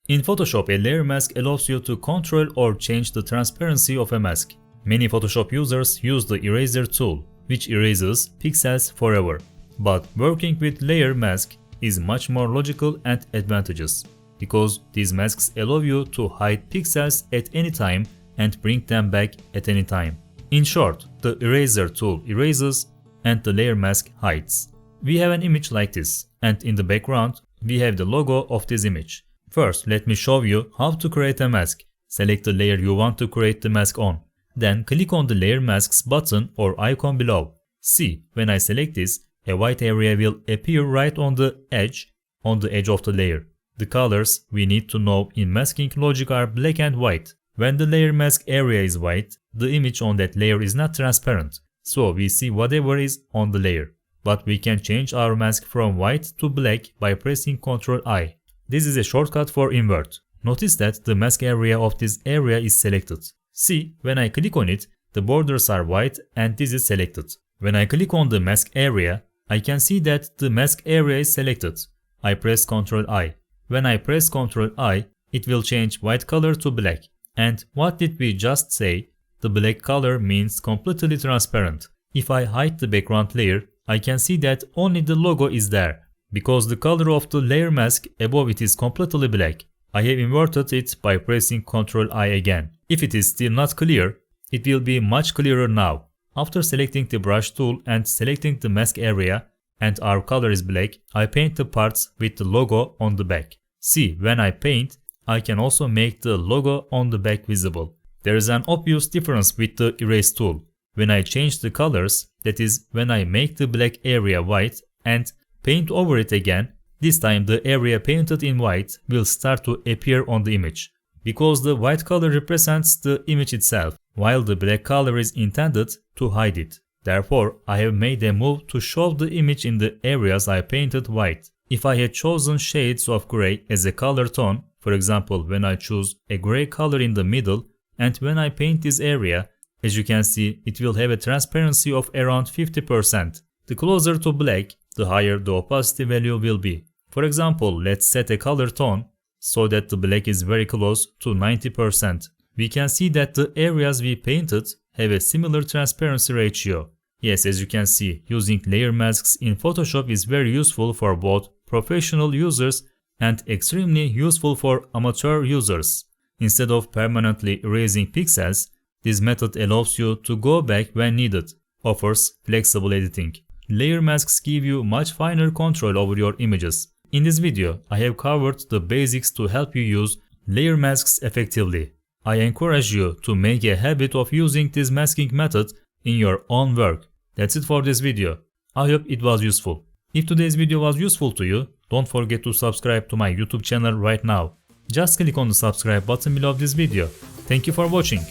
In Photoshop, a layer mask allows you to control or change the transparency of a mask. Many Photoshop users use the eraser tool, which erases pixels forever. But working with layer mask is much more logical and advantageous, because these masks allow you to hide pixels at any time and bring them back at any time. In short, the eraser tool erases and the layer mask hides. We have an image like this, and in the background we have the logo of this image. First, let me show you how to create a mask. Select the layer you want to create the mask on. Then click on the layer masks button or icon below. See, when I select this, a white area will appear right on the edge of the layer. The colors we need to know in masking logic are black and white. When the layer mask area is white, the image on that layer is not transparent, so we see whatever is on the layer. But we can change our mask from white to black by pressing Ctrl I. This is a shortcut for invert. Notice that the mask area of this area is selected. See, when I click on it, the borders are white and this is selected. When I click on the mask area, I can see that the mask area is selected. I press Ctrl I. When I press Ctrl I, it will change white color to black. And what did we just say? The black color means completely transparent. If I hide the background layer, I can see that only the logo is there, because the color of the layer mask above it is completely black. I have inverted it by pressing Ctrl I again. If it is still not clear, it will be much clearer now. After selecting the brush tool and selecting the mask area, and our color is black, I paint the parts with the logo on the back. See, when I paint, I can also make the logo on the back visible. There is an obvious difference with the erase tool. When I change the colors, that is, when I make the black area white and paint over it again, this time the area painted in white will start to appear on the image, because the white color represents the image itself, while the black color is intended to hide it. Therefore, I have made a move to show the image in the areas I painted white. If I had chosen shades of gray as a color tone, for example when I choose a gray color in the middle, and when I paint this area, as you can see, it will have a transparency of around 50%. The closer to black, the higher the opacity value will be. For example, let's set a color tone so that the black is very close to 90%. We can see that the areas we painted have a similar transparency ratio. Yes, as you can see, using layer masks in Photoshop is very useful for both professional users and extremely useful for amateur users. Instead of permanently erasing pixels, this method allows you to go back when needed, offers flexible editing. Layer masks give you much finer control over your images. In this video, I have covered the basics to help you use layer masks effectively. I encourage you to make a habit of using this masking method in your own work. That's it for this video. I hope it was useful. If today's video was useful to you, don't forget to subscribe to my YouTube channel right now. Just click on the subscribe button below this video. Thank you for watching.